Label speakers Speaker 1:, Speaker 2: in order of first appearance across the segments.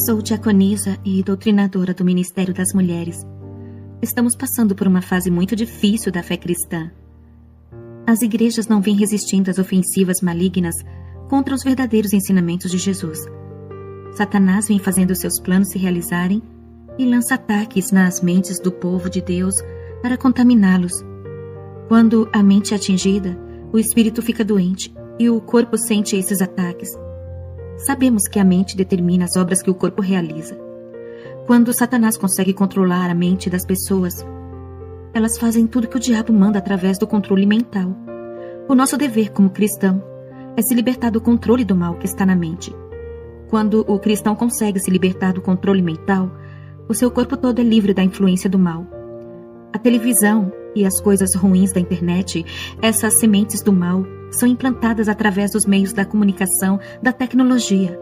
Speaker 1: Sou diaconisa e doutrinadora do Ministério das Mulheres. Estamos passando por uma fase muito difícil da fé cristã. As igrejas não vêm resistindo às ofensivas malignas contra os verdadeiros ensinamentos de Jesus. Satanás vem fazendo seus planos se realizarem e lança ataques nas mentes do povo de Deus para contaminá-los. Quando a mente é atingida, o espírito fica doente e o corpo sente esses ataques. Sabemos que a mente determina as obras que o corpo realiza. Quando Satanás consegue controlar a mente das pessoas, elas fazem tudo que o diabo manda através do controle mental. O nosso dever como cristão é se libertar do controle do mal que está na mente. Quando o cristão consegue se libertar do controle mental, o seu corpo todo é livre da influência do mal. A televisão e as coisas ruins da internet, essas sementes do mal, são implantadas através dos meios da comunicação, da tecnologia.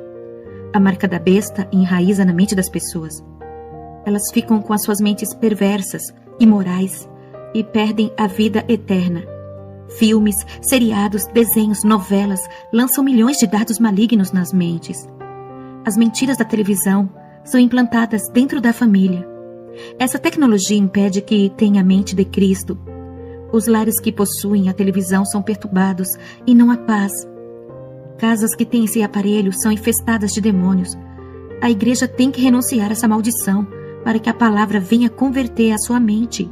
Speaker 1: A marca da besta enraiza na mente das pessoas. Elas ficam com as suas mentes perversas, imorais, e perdem a vida eterna. Filmes, seriados, desenhos, novelas lançam milhões de dardos malignos nas mentes. As mentiras da televisão são implantadas dentro da família. Essa tecnologia impede que tenha a mente de Cristo. Os lares que possuem a televisão são perturbados e não há paz. Casas que têm esse aparelho são infestadas de demônios. A igreja tem que renunciar a essa maldição para que a palavra venha converter a sua mente.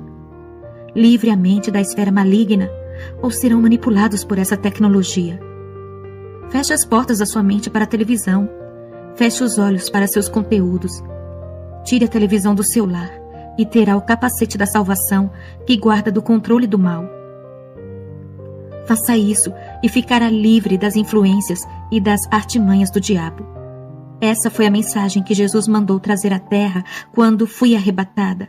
Speaker 1: Livre a mente da esfera maligna ou serão manipulados por essa tecnologia. Feche as portas da sua mente para a televisão. Feche os olhos para seus conteúdos. Tire a televisão do seu lar e terá o capacete da salvação que guarda do controle do mal. Faça isso e ficará livre das influências e das artimanhas do diabo. Essa foi a mensagem que Jesus mandou trazer à terra quando fui arrebatada.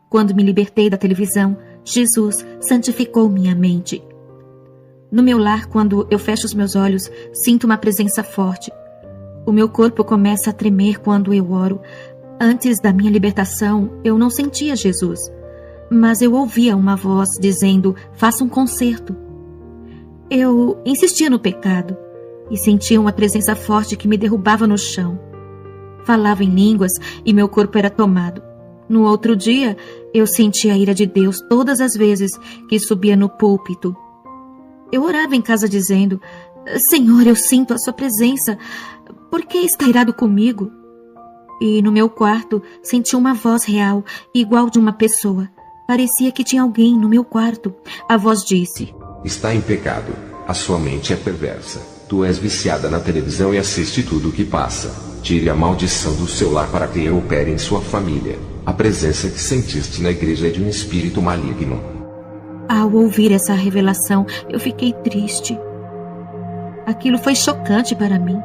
Speaker 1: Quando me libertei da televisão, Jesus santificou minha mente. No meu lar, quando eu fecho os meus olhos, sinto uma presença forte. O meu corpo começa a tremer quando eu oro. Antes da minha libertação, eu não sentia Jesus, mas eu ouvia uma voz dizendo, faça um concerto. Eu insistia no pecado e sentia uma presença forte que me derrubava no chão. Falava em línguas e meu corpo era tomado. No outro dia, eu sentia a ira de Deus todas as vezes que subia no púlpito. Eu orava em casa dizendo, Senhor, eu sinto a sua presença, por que está irado comigo? E no meu quarto senti uma voz real, igual de uma pessoa. Parecia que tinha alguém no meu quarto. A voz disse,
Speaker 2: está em pecado, a sua mente é perversa. Tu és viciada na televisão e assiste tudo o que passa. Tire a maldição do seu lar para que eu opere em sua família. A presença que sentiste na igreja é de um espírito maligno.
Speaker 1: Ao ouvir essa revelação, eu fiquei triste. Aquilo foi chocante para mim.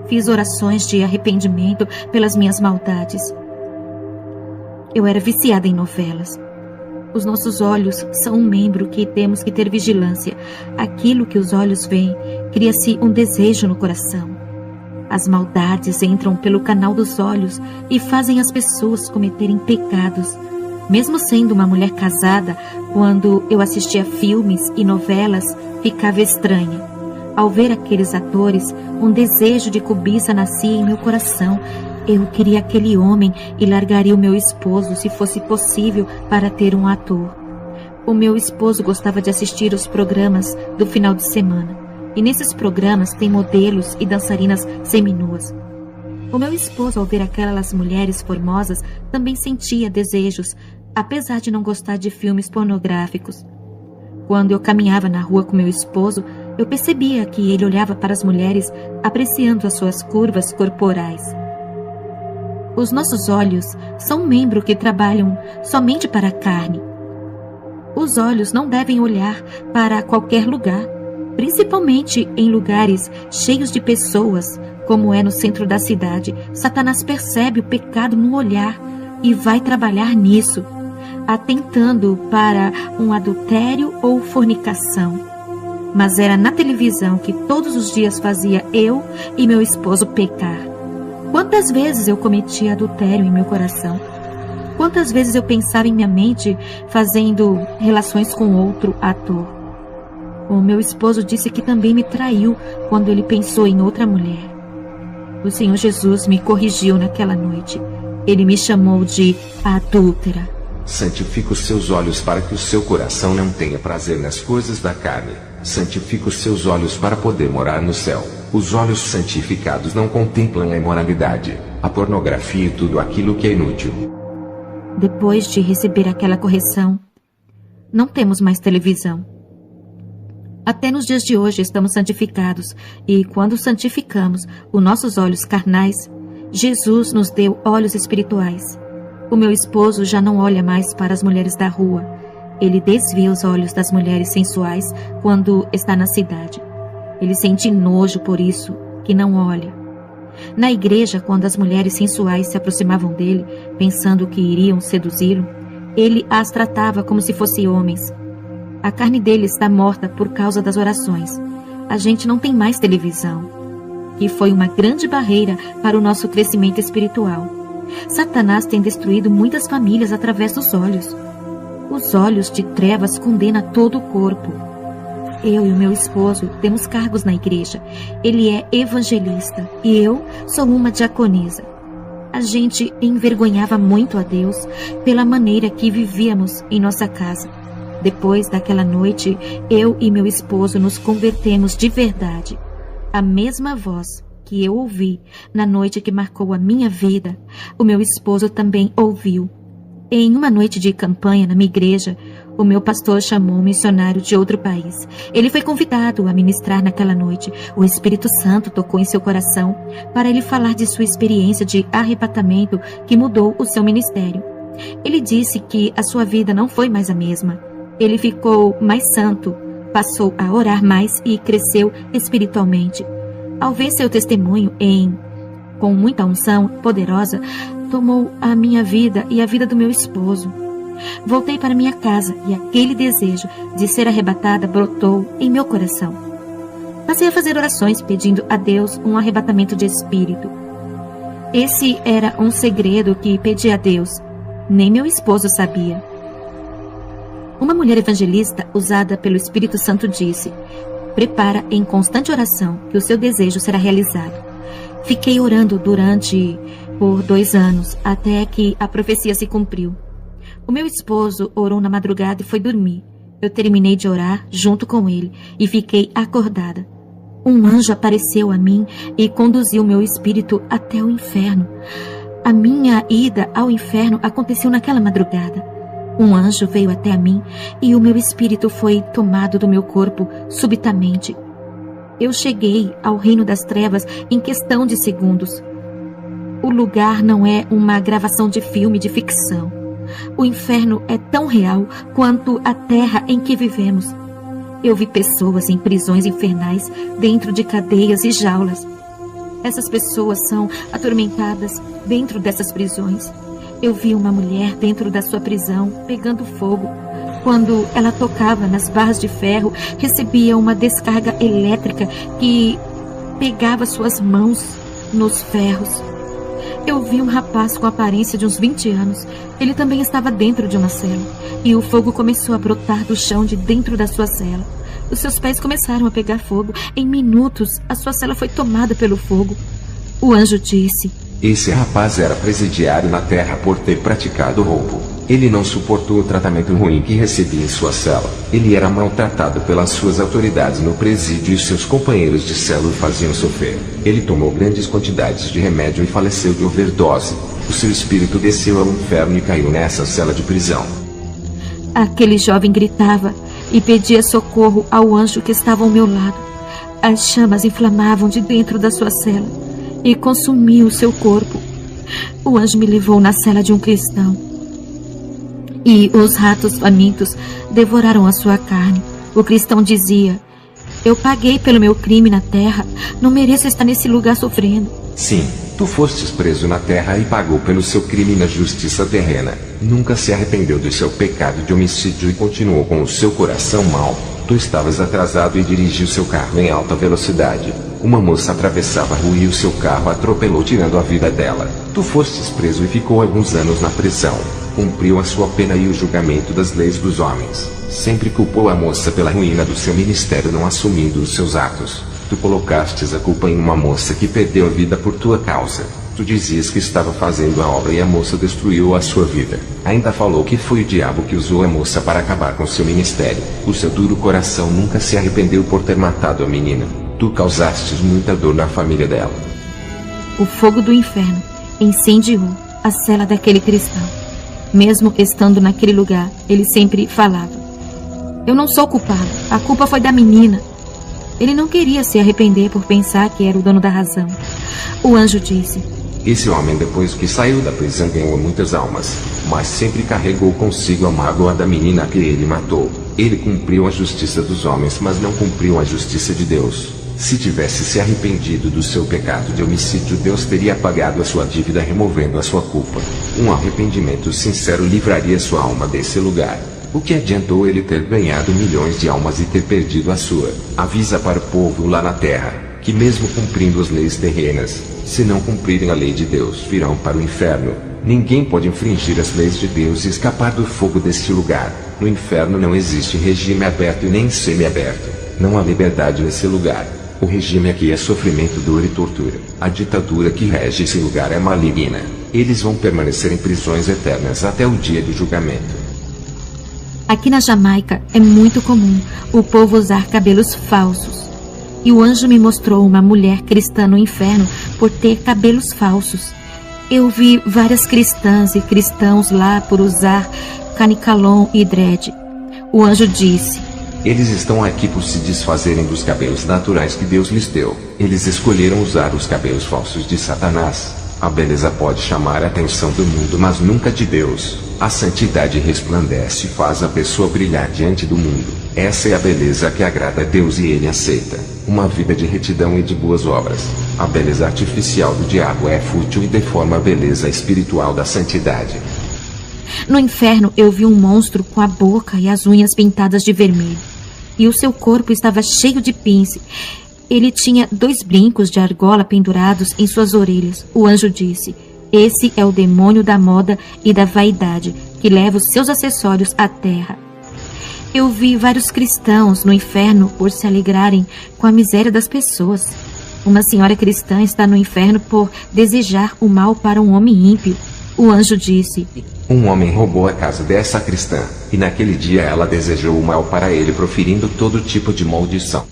Speaker 1: Fiz orações de arrependimento pelas minhas maldades. Eu era viciada em novelas. Os nossos olhos são um membro que temos que ter vigilância. Aquilo que os olhos veem, cria-se um desejo no coração. As maldades entram pelo canal dos olhos e fazem as pessoas cometerem pecados. Mesmo sendo uma mulher casada, quando eu assistia filmes e novelas, ficava estranha. Ao ver aqueles atores, um desejo de cobiça nascia em meu coração. Eu queria aquele homem e largaria o meu esposo, se fosse possível, para ter um ator. O meu esposo gostava de assistir os programas do final de semana. E nesses programas tem modelos e dançarinas seminuas. O meu esposo, ao ver aquelas mulheres formosas, também sentia desejos, apesar de não gostar de filmes pornográficos. Quando eu caminhava na rua com meu esposo, eu percebia que ele olhava para as mulheres, apreciando as suas curvas corporais. Os nossos olhos são um membro que trabalham somente para a carne. Os olhos não devem olhar para qualquer lugar, principalmente em lugares cheios de pessoas, como é no centro da cidade. Satanás percebe o pecado no olhar e vai trabalhar nisso, atentando para um adultério ou fornicação. Mas era na televisão que todos os dias fazia eu e meu esposo pecar. Quantas vezes eu cometia adultério em meu coração? Quantas vezes eu pensava em minha mente fazendo relações com outro ator? O meu esposo disse que também me traiu quando ele pensou em outra mulher. O Senhor Jesus me corrigiu naquela noite. Ele me chamou de adúltera.
Speaker 2: Santifica os seus olhos para que o seu coração não tenha prazer nas coisas da carne. Santifica os seus olhos para poder morar no céu. Os olhos santificados não contemplam a imoralidade, a pornografia e tudo aquilo que é inútil.
Speaker 1: Depois de receber aquela correção, não temos mais televisão. Até nos dias de hoje estamos santificados, e quando santificamos os nossos olhos carnais, Jesus nos deu olhos espirituais. O meu esposo já não olha mais para as mulheres da rua. Ele desvia os olhos das mulheres sensuais quando está na cidade. Ele sente nojo por isso, que não olha. Na igreja, quando as mulheres sensuais se aproximavam dele, pensando que iriam seduzi-lo, ele as tratava como se fossem homens. A carne dele está morta por causa das orações. A gente não tem mais televisão, que foi uma grande barreira para o nosso crescimento espiritual. Satanás tem destruído muitas famílias através dos olhos. Os olhos de trevas condenam todo o corpo. Eu e o meu esposo temos cargos na igreja. Ele é evangelista e eu sou uma diaconisa. A gente envergonhava muito a Deus pela maneira que vivíamos em nossa casa. Depois daquela noite, eu e meu esposo nos convertemos de verdade. A mesma voz que eu ouvi na noite que marcou a minha vida, o meu esposo também ouviu. Em uma noite de campanha na minha igreja, o meu pastor chamou um missionário de outro país. Ele foi convidado a ministrar naquela noite. O Espírito Santo tocou em seu coração para ele falar de sua experiência de arrebatamento que mudou o seu ministério. Ele disse que a sua vida não foi mais a mesma. Ele ficou mais santo, passou a orar mais e cresceu espiritualmente. Ao ver seu testemunho com muita unção poderosa, tomou a minha vida e a vida do meu esposo. Voltei para minha casa e aquele desejo de ser arrebatada brotou em meu coração. Passei a fazer orações pedindo a Deus um arrebatamento de espírito. Esse era um segredo que pedi a Deus. Nem meu esposo sabia. Uma mulher evangelista usada pelo Espírito Santo disse: prepara em constante oração que o seu desejo será realizado. Fiquei orando por 2 anos, até que a profecia se cumpriu. O meu esposo orou na madrugada e foi dormir. Eu terminei de orar junto com ele e fiquei acordada. Um anjo apareceu a mim e conduziu meu espírito até o inferno. A minha ida ao inferno aconteceu naquela madrugada. Um anjo veio até a mim e o meu espírito foi tomado do meu corpo subitamente. Eu cheguei ao reino das trevas em questão de segundos. O lugar não é uma gravação de filme de ficção. O inferno é tão real quanto a terra em que vivemos. Eu vi pessoas em prisões infernais, dentro de cadeias e jaulas. Essas pessoas são atormentadas dentro dessas prisões. Eu vi uma mulher dentro da sua prisão pegando fogo. Quando ela tocava nas barras de ferro, recebia uma descarga elétrica que pegava suas mãos nos ferros. Eu vi um rapaz com a aparência de uns 20 anos. Ele também estava dentro de uma cela. E o fogo começou a brotar do chão de dentro da sua cela. Os seus pés começaram a pegar fogo. Em minutos, a sua cela foi tomada pelo fogo. O anjo disse:
Speaker 2: esse rapaz era presidiário na terra por ter praticado roubo. Ele não suportou o tratamento ruim que recebia em sua cela. Ele era maltratado pelas suas autoridades no presídio e seus companheiros de cela o faziam sofrer. Ele tomou grandes quantidades de remédio e faleceu de overdose. O seu espírito desceu ao inferno e caiu nessa cela de prisão.
Speaker 1: Aquele jovem gritava e pedia socorro ao anjo que estava ao meu lado. As chamas inflamavam de dentro da sua cela e consumiam o seu corpo. O anjo me levou na cela de um cristão. E os ratos famintos devoraram a sua carne. O cristão dizia: eu paguei pelo meu crime na terra, não mereço estar nesse lugar sofrendo.
Speaker 2: Sim, tu fostes preso na terra e pagou pelo seu crime na justiça terrena. Nunca se arrependeu do seu pecado de homicídio e continuou com o seu coração mau. Tu estavas atrasado e dirigiu seu carro em alta velocidade. Uma moça atravessava a rua e o seu carro atropelou, tirando a vida dela. Tu fostes preso e ficou alguns anos na prisão. Cumpriu a sua pena e o julgamento das leis dos homens. Sempre culpou a moça pela ruína do seu ministério, não assumindo os seus atos. Tu colocastes a culpa em uma moça que perdeu a vida por tua causa. Tu dizias que estava fazendo a obra e a moça destruiu a sua vida. Ainda falou que foi o diabo que usou a moça para acabar com seu ministério. O seu duro coração nunca se arrependeu por ter matado a menina. Tu causastes muita dor na família dela.
Speaker 1: O fogo do inferno incendiou a cela daquele cristão. Mesmo estando naquele lugar, ele sempre falava: eu não sou culpado, a culpa foi da menina. Ele não queria se arrepender por pensar que era o dono da razão. O anjo disse:
Speaker 2: esse homem, depois que saiu da prisão, ganhou muitas almas, mas sempre carregou consigo a mágoa da menina que ele matou. Ele cumpriu a justiça dos homens, mas não cumpriu a justiça de Deus. Se tivesse se arrependido do seu pecado de homicídio, Deus teria apagado a sua dívida, removendo a sua culpa. Um arrependimento sincero livraria sua alma desse lugar. O que adiantou ele ter ganhado milhões de almas e ter perdido a sua? Avisa para o povo lá na terra, que mesmo cumprindo as leis terrenas, se não cumprirem a lei de Deus, virão para o inferno. Ninguém pode infringir as leis de Deus e escapar do fogo deste lugar. No inferno não existe regime aberto e nem semi-aberto. Não há liberdade nesse lugar. O regime aqui é sofrimento, dor e tortura. A ditadura que rege esse lugar é maligna. Eles vão permanecer em prisões eternas até o dia do julgamento.
Speaker 1: Aqui na Jamaica é muito comum o povo usar cabelos falsos. E o anjo me mostrou uma mulher cristã no inferno por ter cabelos falsos. Eu vi várias cristãs e cristãos lá por usar canicalon e dread. O anjo disse:
Speaker 2: eles estão aqui por se desfazerem dos cabelos naturais que Deus lhes deu. Eles escolheram usar os cabelos falsos de Satanás. A beleza pode chamar a atenção do mundo, mas nunca de Deus. A santidade resplandece e faz a pessoa brilhar diante do mundo. Essa é a beleza que agrada a Deus e Ele aceita. Uma vida de retidão e de boas obras. A beleza artificial do diabo é fútil e deforma a beleza espiritual da santidade.
Speaker 1: No inferno eu vi um monstro com a boca e as unhas pintadas de vermelho. E o seu corpo estava cheio de pince. Ele tinha 2 brincos de argola pendurados em suas orelhas. O anjo disse: esse é o demônio da moda e da vaidade, que leva os seus acessórios à terra. Eu vi vários cristãos no inferno por se alegrarem com a miséria das pessoas. Uma senhora cristã está no inferno por desejar o mal para um homem ímpio. O anjo disse:
Speaker 2: um homem roubou a casa dessa cristã, e naquele dia ela desejou o mal para ele, proferindo todo tipo de maldição.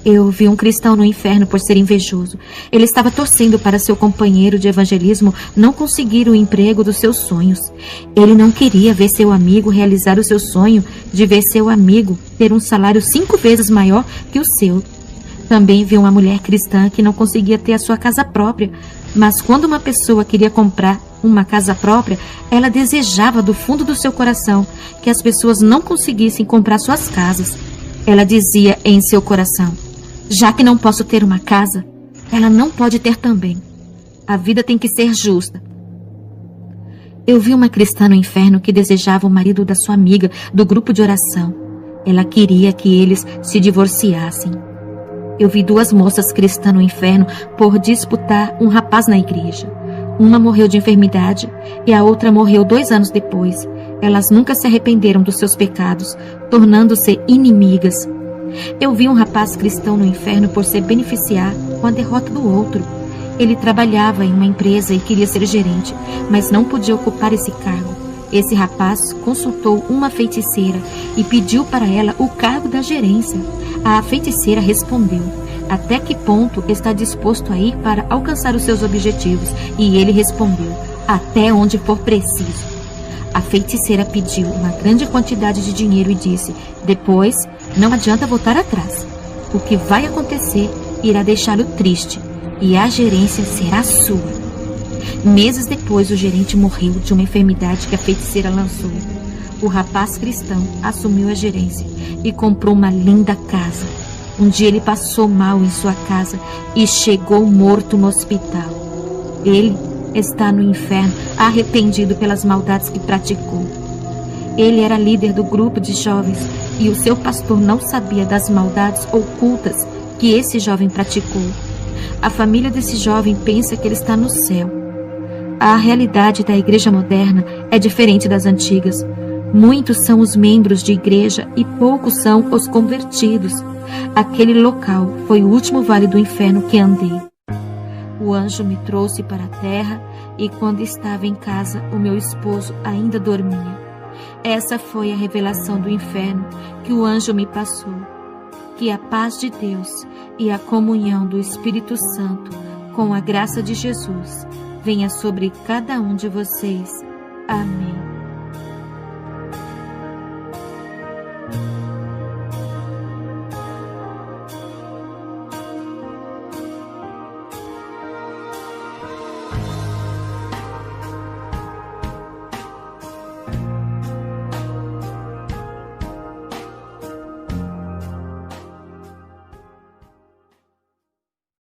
Speaker 1: Eu vi um cristão no inferno por ser invejoso. Ele estava torcendo para seu companheiro de evangelismo não conseguir o emprego dos seus sonhos. Ele não queria ver seu amigo realizar o seu sonho de ver seu amigo ter um salário 5 vezes maior que o seu. Também vi uma mulher cristã que não conseguia ter a sua casa própria, mas quando uma pessoa queria comprar uma casa própria, ela desejava do fundo do seu coração que as pessoas não conseguissem comprar suas casas. Ela dizia em seu coração: já que não posso ter uma casa, ela não pode ter também. A vida tem que ser justa. Eu vi uma cristã no inferno que desejava o marido da sua amiga do grupo de oração. Ela queria que eles se divorciassem. Eu vi 2 moças cristãs no inferno por disputar um rapaz na igreja. Uma morreu de enfermidade e a outra morreu 2 anos depois. Elas nunca se arrependeram dos seus pecados, tornando-se inimigas. Eu vi um rapaz cristão no inferno por se beneficiar com a derrota do outro. Ele trabalhava em uma empresa e queria ser gerente, mas não podia ocupar esse cargo. Esse rapaz consultou uma feiticeira e pediu para ela o cargo da gerência. A feiticeira respondeu: até que ponto está disposto a ir para alcançar os seus objetivos? E ele respondeu: até onde for preciso. A feiticeira pediu uma grande quantidade de dinheiro e disse: depois, não adianta voltar atrás. O que vai acontecer irá deixá-lo triste e a gerência será sua. Meses depois, o gerente morreu de uma enfermidade que a feiticeira lançou. O rapaz cristão assumiu a gerência e comprou uma linda casa. Um dia ele passou mal em sua casa e chegou morto no hospital. Ele está no inferno, arrependido pelas maldades que praticou. Ele era líder do grupo de jovens e o seu pastor não sabia das maldades ocultas que esse jovem praticou. A família desse jovem pensa que ele está no céu. A realidade da igreja moderna é diferente das antigas. Muitos são os membros de igreja e poucos são os convertidos. Aquele local foi o último vale do inferno que andei. O anjo me trouxe para a terra e quando estava em casa, o meu esposo ainda dormia. Essa foi a revelação do inferno que o anjo me passou. Que a paz de Deus e a comunhão do Espírito Santo, com a graça de Jesus, venha sobre cada um de vocês. Amém.